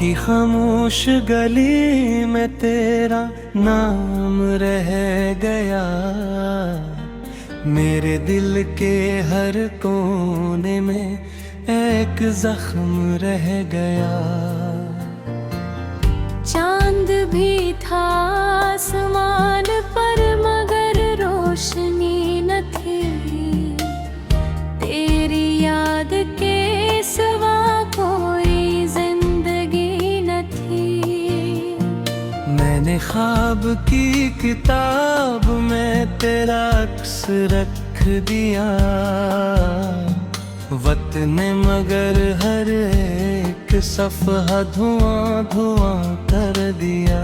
की खामोश गली में तेरा नाम रह गया, मेरे दिल के हर कोने में एक जख्म रह गया। चांद भी था आसमान पर मगर रोशनी न थी, तेरी याद के सिवा कोई जिंदगी न थी। मैंने ख्वाब की किताब में तेरा अक्स रख दिया, वतन मगर हर एक सफ़हा धुआं धुआं कर दिया।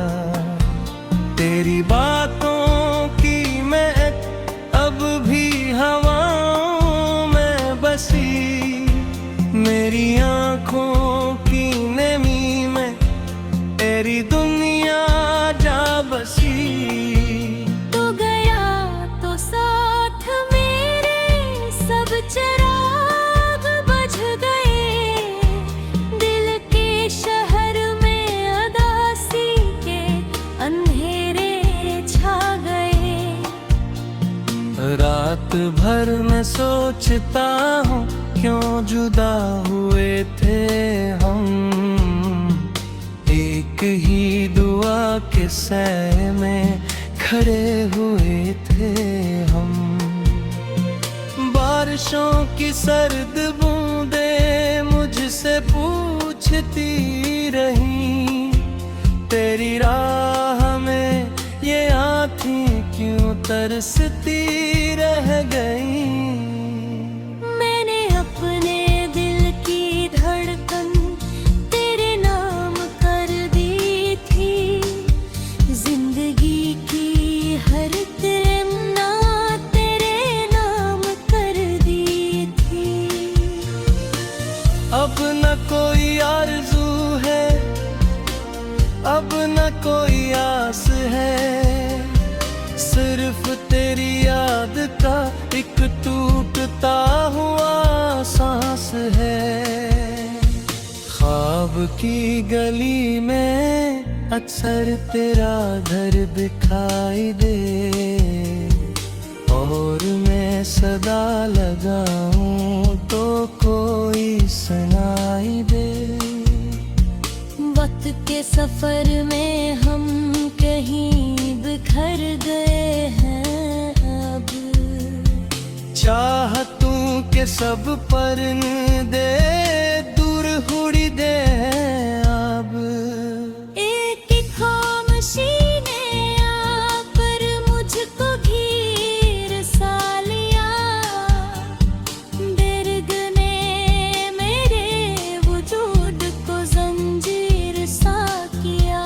तेरी बातों की महक अब भी हवाओं में बसी, मेरी आँखों की नमी में तेरी दुनिया जा बसी। तू गया तो साथ मेरे सब चिराग बुझ गए, दिल के शहर में अदासी के अंधेरे छा गए। रात भर मैं सोचता हूँ क्यों जुदा हुए थे हम, एक ही दुआ के सैर में खड़े हुए थे हम। बारिशों की सर्द बूंदें मुझसे पूछती रही, तेरी राह में ये आँखें क्यों तरसती रह गई। मैंने अपने दिल की धड़कन तेरे नाम कर दी थी, जिंदगी की हर तमन्ना तेरे नाम कर दी थी। अब न कोई आरज़ू है, अब न कोई आस है, सिर्फ तेरी याद का एक टूटता हुआ सांस है। ख्वाब की गली में अक्सर तेरा घर दिखाई दे, और मैं सदा लगाऊं तो कोई सुनाई दे। वक्त के सफर में हम कहीं बिखर गए हैं अब, चाहतूं के सब परिंदे दूर उड़ी दे अब। एक ही खामोशी ने आकर मुझको घेर सा लिया, दर्द ने मेरे वजूद को जंजीर सा किया।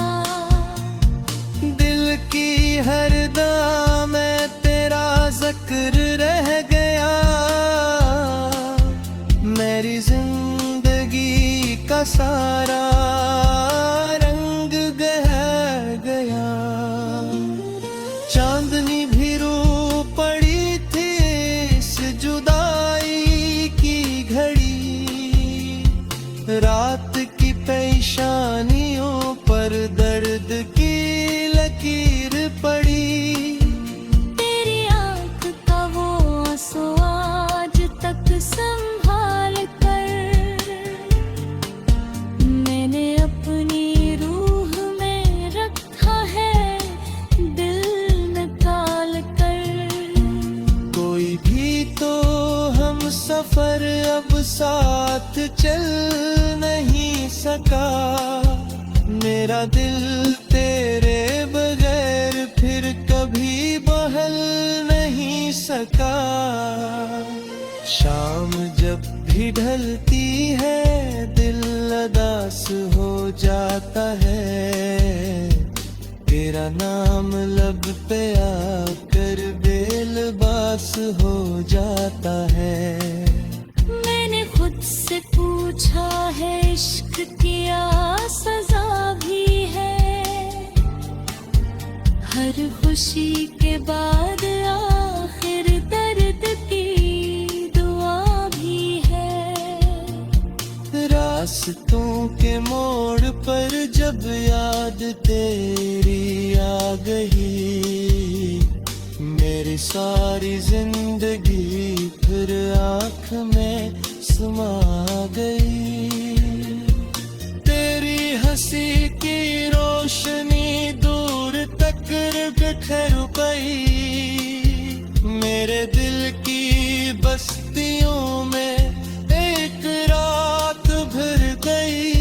दिल की हर दाम में तेरा जिक्र रह गया, मेरी जिंदगी का सारा रंग बह गया। चांदनी भी रो पड़ी थी इस जुदाई की घड़ी, रात की पेशानियों पर दर्द की लकीर पड़ी। तेरी आँख का वो आंसू आज तक संभाल कर मैंने अपनी रूह में रखा है, दिल निकाल कर। कोई भी तो हम सफर अब साथ चल नहीं सका, मेरा दिल तेरे बगैर फिर कभी बहल नहीं सका। शाम जब भी ढलती है दिल उदास हो जाता है, तेरा नाम लब पे आकर बेलबास हो जाता है। मैंने खुद से पूछा है इश्क किया सजा भी है, हर खुशी के बाद आखिर दर्द की दुआ भी है। रास्तों के मोड़ पर जब याद तेरी आ गई, मेरी सारी जिंदगी फिर आँख में समा गई। तेरी हंसी की रोशनी दूर तक बिखर गई, मेरे दिल की बस्तियों में एक रात भर गई।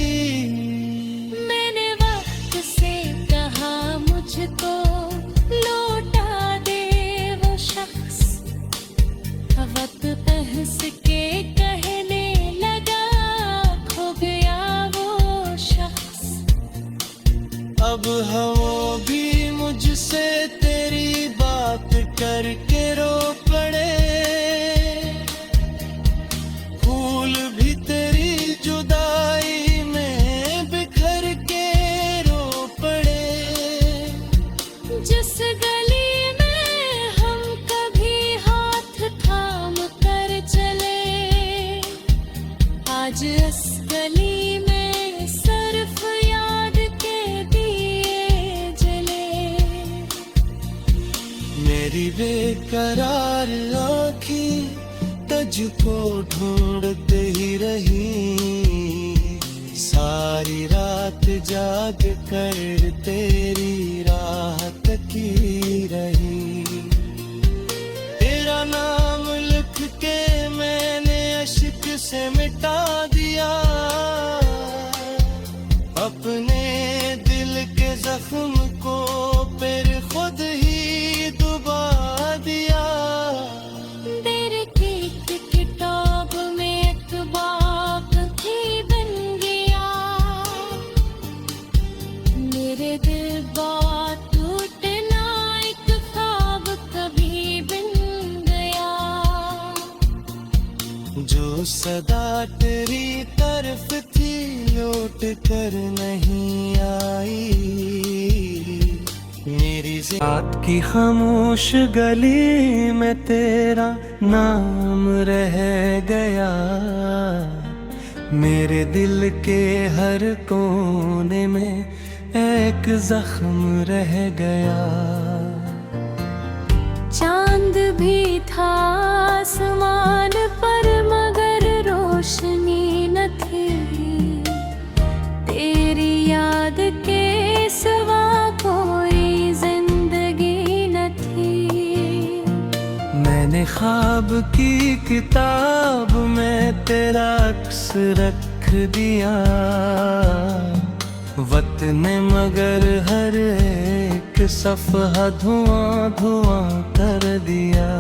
मैंने वक्त से कहा मुझको लौटा दे वो शख्स, वक्त हंस के कहने लगा खो गया वो शख्स। अब वो भी मुझसे तेरी बात करके रो पड़े, फूल भी तेरी जुदाई में बिखर के रो पड़े। जिस गली में हम कभी हाथ थाम कर चले, आज इस गली में सिर्फ याद के दिए जले। मेरी बेकरार आँखें तुझको ढूंढते ही रही, सारी रात जाग कर तेरी राह तकी रही। तेरा नाम लिख के मैंने अश्क से मिटा दिया, अपने दिल के जख्म को फिर खुद ही दुबा दिया। तेरे केक किताब में एक बात थी बन गया, मेरे दिल बात टूटना एक ख्वाब कभी बन गया। जो सदा तेरी तरफ थी लौट कर नहीं आई, मेरी रात की खामोश गली में तेरा नाम रह गया, मेरे दिल के हर कोने में एक जख्म रह गया। चांद भी था आसमान पर मगर रोशनी न थी, तेरी याद के सिवा कोई जिंदगी न थी। मैंने ख्वाब की किताब में तेरा अक्स रख दिया, वतन मगर हर एक सफ़हा धुआं धुआं कर दिया।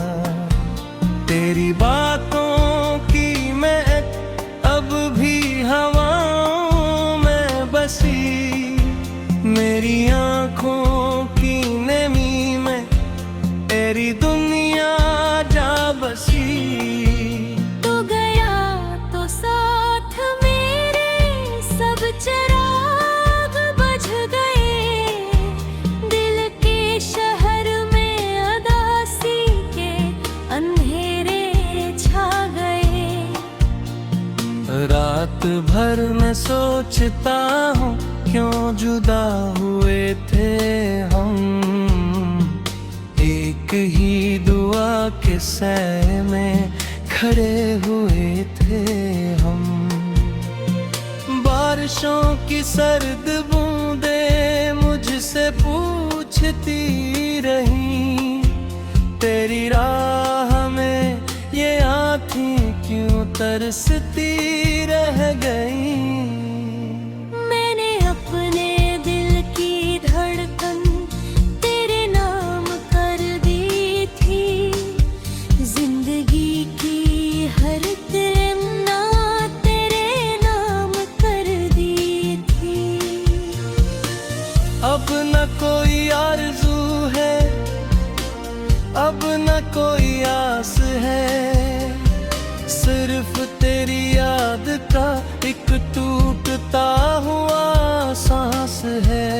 तेरी बातों की महक अब भी हवाओं में बसी, मेरी आँखों की नमी में तेरी दुनिया जा बसी। तू गया तो साथ मेरे सब चिराग बुझ गए, दिल के शहर में उदासी के अंधेरे छा गए। रात भर मैं सोचता हूँ क्यों जुदा हुए थे हम, एक ही दुआ के सैर में खड़े हुए थे हम। बारिशों की सर्द बूंदें मुझसे पूछती रही, तेरी राह में ये आँखें क्यों तरसती रह गई। मैंने अपने दिल की धड़कन तेरे नाम कर दी थी, जिंदगी की हर तमन्ना तेरे नाम कर दी थी। अब न कोई आरज़ू है, अब न कोई आस है, सिर्फ तेरी याद का एक टूटता हुआ सांस है।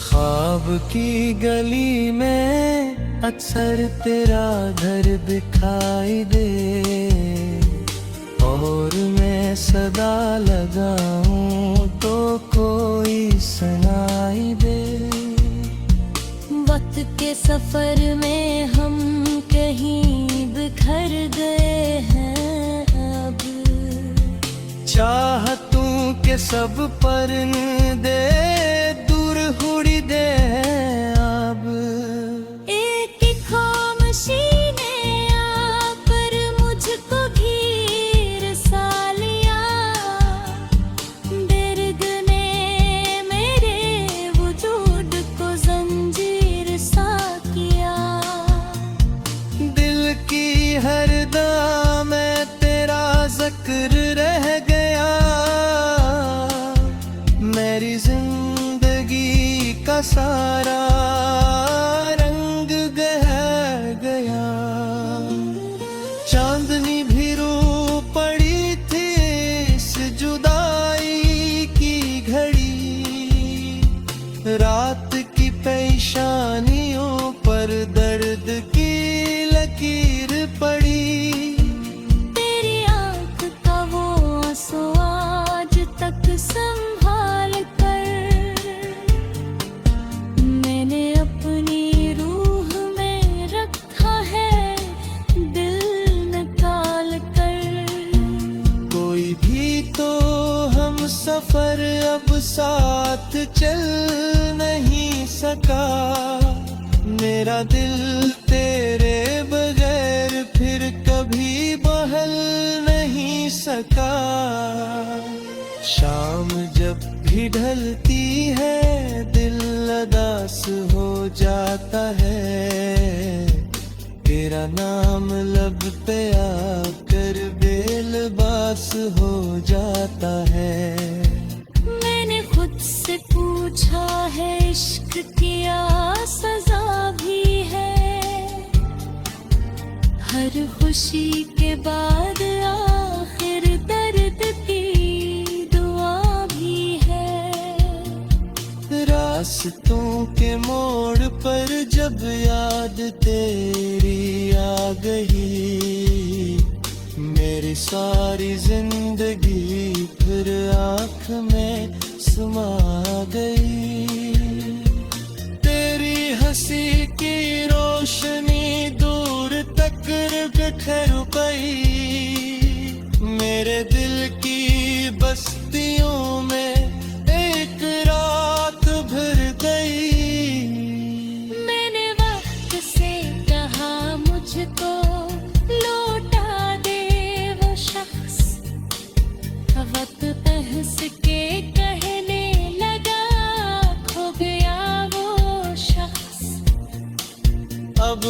ख्वाब की गली में अक्सर तेरा घर दिखाई दे, और मैं सदा लगाऊं तो कोई सुनाई दे। वक्त के सफर में हम कहीं बिखर गए हैं अब। चाहतूं के सब परिंदे दूर उड़ी दे अब। एक खामोशी ने आकर मुझको घेर सा लिया। दर्द ने मेरे वजूद को जंजीर सा किया। दिल की हर दाम में तेरा जिक्र रह गया। मेरी जिंदगी का सारा रंग गहर गया। चांदनी भी रो पड़ी थी इस जुदाई की घड़ी। रात की पेशानियों पर दर्द की लकीर पड़ी। तेरी आंख का वो आंसू आज तक संभाल कर मैंने अपनी रूह में रखा है, दिल निकाल कर। कोई भी तो हम सफर अब साथ चल नहीं सका। मेरा दिल तेरे बगैर फिर कभी बहल नहीं सका। शाम जब भी ढलती है दिल उदास हो जाता है। तेरा नाम लब पे आकर बेलबास हो जाता है। मैंने खुद से पूछा है इश्क किया सजा भी है। हर खुशी के बाद आखिर दर्द की दुआ भी है। रास्तों के मोड़ पर जब याद तेरी आ गई। मेरी सारी जिंदगी फिर आँख में समा गई। तेरी हंसी की रोशनी दूर तक बिखर गई। मेरे दिल की बस्तियों में एक रात भर गई। मैंने वक्त से कहा मुझको लौटा दे वो शख्स। वक्त हंस के कहने लगा खो गया वो शख्स। अब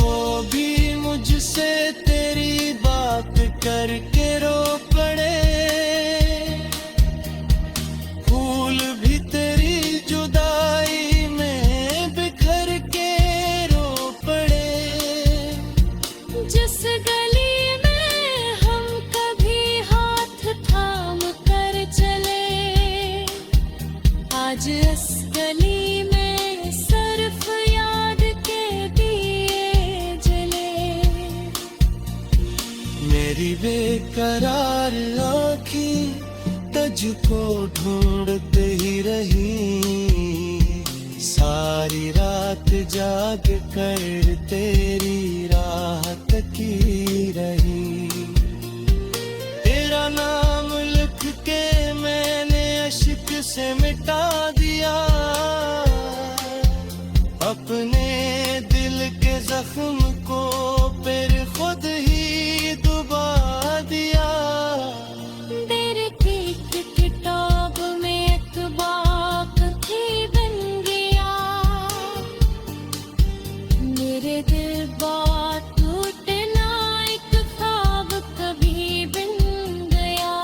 वो भी मुझसे तेरी बात करके रो पड़े। फूल भी तेरी जुदाई में बिखर के रो पड़े। जिस गली में हम कभी हाथ थाम कर चले, आज इस गली में सिर्फ याद के दिए जले। मेरी बेकरार आँखें तुझको ढूंढते ही रही। सारी रात जाग कर तेरी राह तकी रही। तेरा नाम लिख के मैंने अश्क से मिटा दिया। अपने दिल के जख्म को फिर खुद ही दुबा दिया। तेरे ठीक किताब में एक बात थी बन गया। मेरे दिल बात टूटना एक ख्वाब कभी बन गया।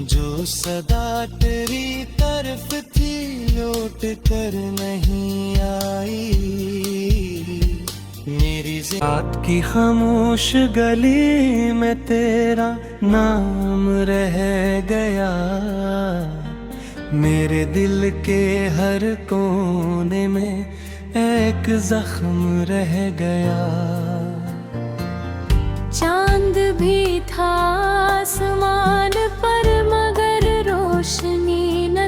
जो सदा तेरी तरफ थी लौट कर नहीं आई। मेरी रात की खामोश गली में तेरा नाम रह गया। मेरे दिल के हर कोने में एक जख्म रह गया। चांद भी था आसमान पर मगर रोशनी न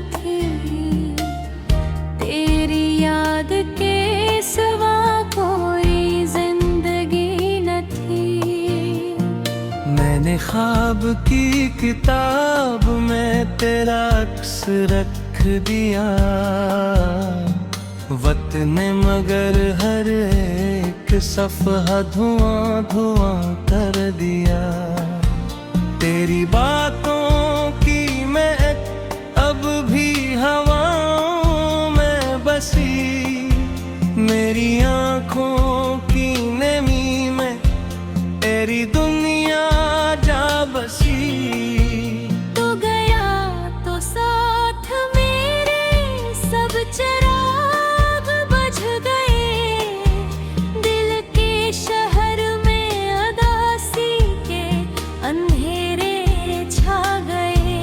ख्वाब की किताब में तेरा अक्स रख दिया। वतने मगर हर एक सफ़हा धुआं धुआं कर दिया। तेरी बातों की महक अब भी हवाओं में बसी। मेरी आँखों की नमी में तेरी दुनिया जा बसी। तू गया तो साथ मेरे सब चिराग बुझ गए। दिल के शहर में उदासी के अंधेरे छा गए।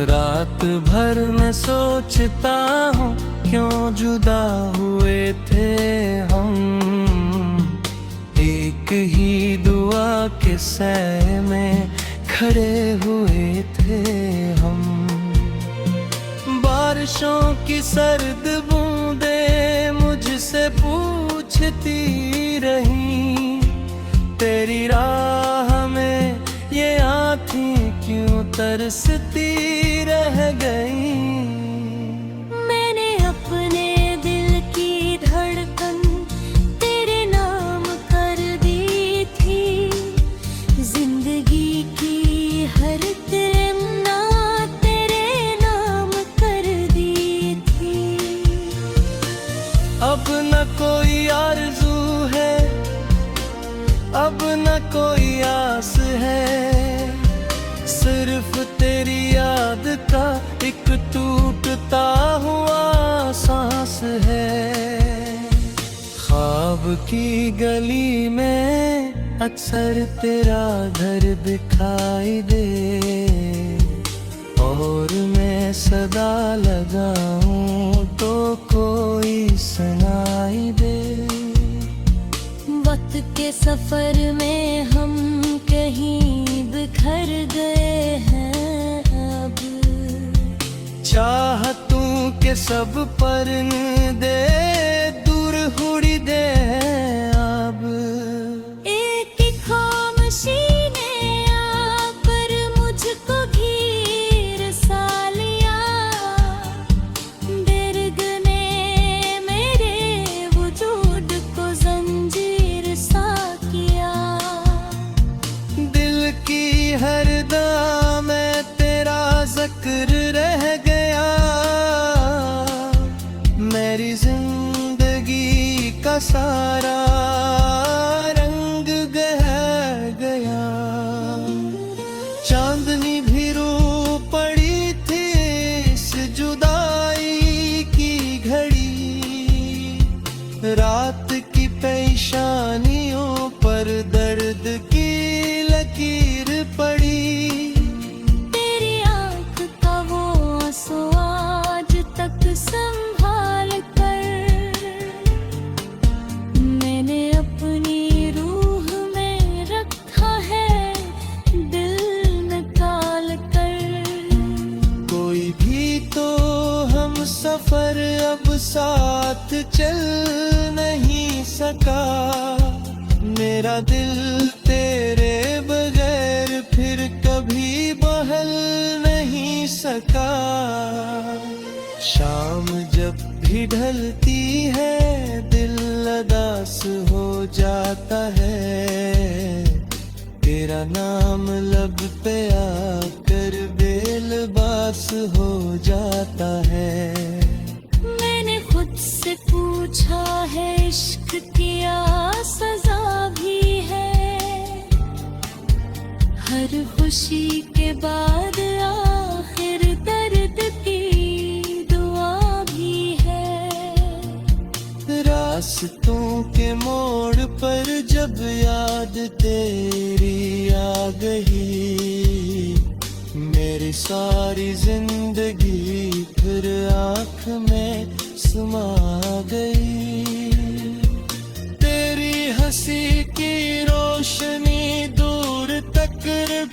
रात भर मैं सोचता हूँ क्यों जुदा हुए थे हम। एक ही दुआ के सै में खड़े हुए थे हम। बारिशों की सर्द बूंदें मुझसे पूछती रहीं, तेरी राह में ये आँखें क्यों तरसती रह गईं। मैंने अपने दिल की धड़कन तेरे नाम कर दी थी। जिंदगी की हर तमन्ना तेरे नाम कर दी थी। अब न कोई आरज़ू है, अब न कोई आस है। सिर्फ तेरी याद का एक टूटता हुआ सांस है। ख्वाब की गली में अक्सर तेरा घर दिखाई दे, और मैं सदा लगाऊं तो कोई सुनाई दे। वक्त के सफर में हम कहीं बिखर गए हैं अब। चाहतूं के सब पर्दे दूर उड़ी दे अब। एक ही खामोशी ने आकर मुझको घेर सा लिया। दर्द ने मेरे वजूद को जंजीर सा किया। दिल की हर दा में तेरा जिक्र रह गया। मेरी जिंदगी का सारा रंग बह गया। चांदनी भी रो पड़ी थी इस जुदाई की घड़ी। रात की पेशानियों पर दर्द की लकीर पड़ी। तेरी आँख का वो आंसू आज तक संभाल कर मैंने अपनी रूह में रखा है, दिल निकाल कर। कोई भी तो हम सफर अब साथ चल नहीं सका। मेरा दिल तेरे बगैर फिर कभी बहल नहीं सका। शाम जब भी ढलती है दिल उदास हो जाता है। तेरा नाम लब पे आकर बेलबास हो जाता है। मैंने खुद से पूछा है इश्क किया सजा भी है। हर खुशी के बाद आखिर दर्द की दुआ भी है। रास्तों के मोड़ पर जब याद तेरी आ गई, मेरी सारी जिंदगी फिर आँख में समा गई। तेरी हंसी की रोशनी दूर तक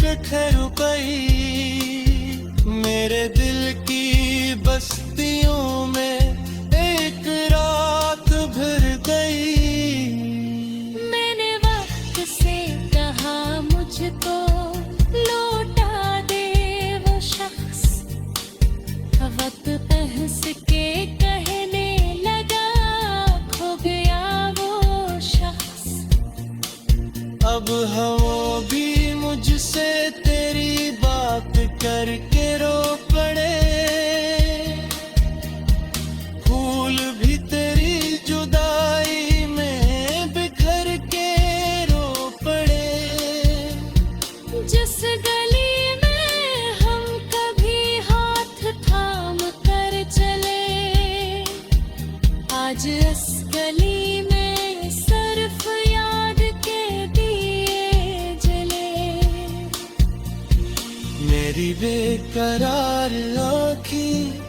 बिखर गई। मेरे दिल की बस्तियों में एक रात भर गई। मैंने वक्त से कहा मुझको करके रो पड़े, फूल भी तेरी जुदाई में बिखर के रो पड़े। जिस गली में हम कभी हाथ थाम कर चले, आज इस गली में सिर्फ याद के दिए जले। मेरी बेकरार आँखें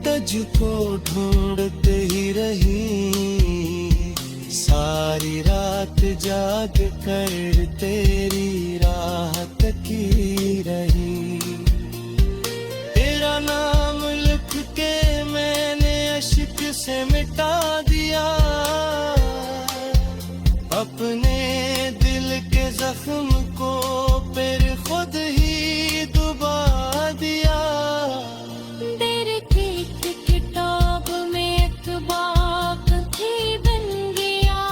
तुझको ढूंढते ही रही, सारी रात जाग कर तेरी राह तकी रही। तेरा नाम लिख के मैंने अश्क से मिटा दिया, अपने दिल के जख्म को फिर खुद ही दुबा दिया। तेरे ठीक किताब में एक बात थी बन गया,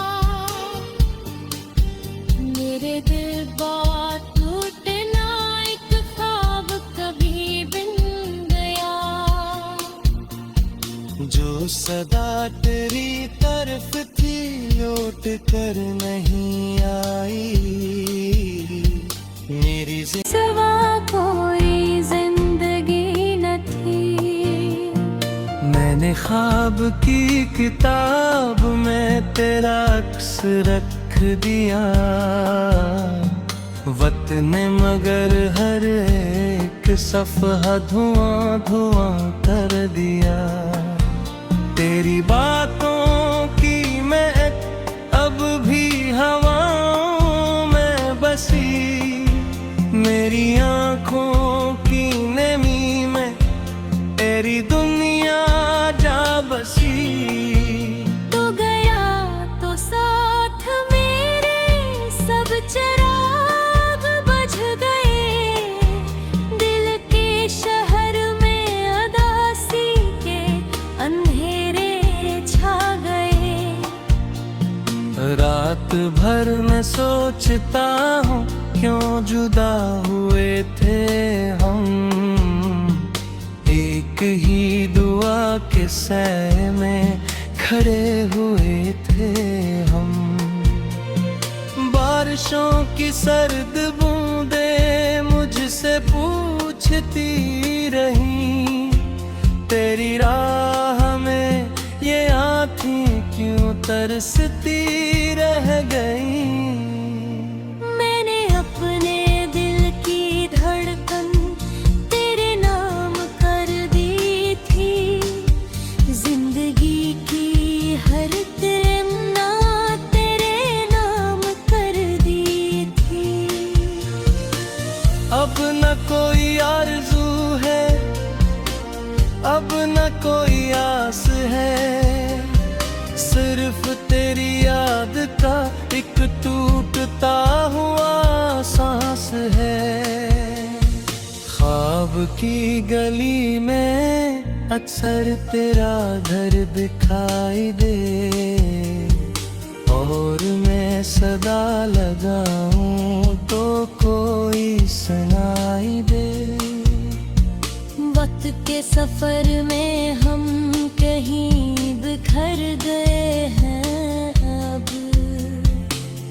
मेरे दिल बात टूटना एक ख्वाब कभी बन गया। जो सदा तेरी तरफ थी लौट कर नहीं आई, मेरी सिवा कोई जिंदगी न थी। मैंने ख्वाब की किताब में तेरा अक्स रख दिया, वतन मगर हर एक सफ़हा धुआं धुआं कर दिया। तेरी बातों की महक अब भी हवाओं में बसी, मेरी आँखों की नमी में तेरी दुनिया जा बसी। तू गया तो साथ मेरे सब चिराग बुझ गए, दिल के शहर में उदासी के अंधेरे छा गए। रात भर मैं सोचता हूँ क्यों जुदा हुए थे हम, एक ही दुआ के सै में खड़े हुए थे हम। बारिशों की सर्द बूंदें मुझसे पूछती रही, तेरी राह में ये आँखें क्यों तरसती रह गई। मैंने अपने दिल की धड़कन तेरे नाम कर दी थी, जिंदगी की हर तमन्ना तेरे नाम कर दी थी। अब न कोई आरज़ू है, अब न कोई आस है, सिर्फ तेरी याद का एक टूटता हुआ सांस है। ख्वाब की गली में अक्सर तेरा घर दिखाई दे, और मैं सदा लगाऊं तो कोई सुनाई दे। वक्त के सफर में हम कहीं बिखर गए हैं अब,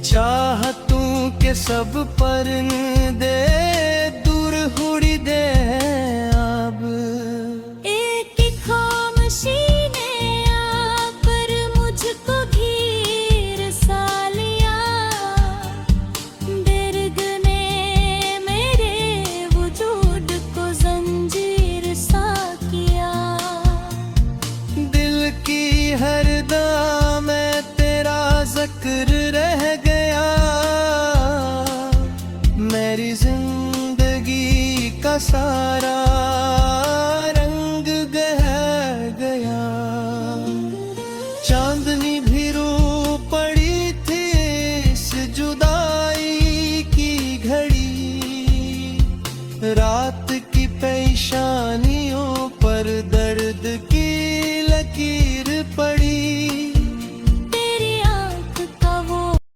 चाहतूं के सब परिंदे दूर उड़ी दे अब। एक ही खामोशी ने आकर मुझको घेर सा लिया, दर्द ने मेरे वजूद को जंजीर सा किया। दिल की हर दाम में तेरा जिक्र रह गया, मेरी जिंदगी का सारा रंग बह गया। चांदनी भी रो पड़ी थी इस जुदाई की घड़ी, रात की पेशानियों पर दर्द की लकीर पड़ी।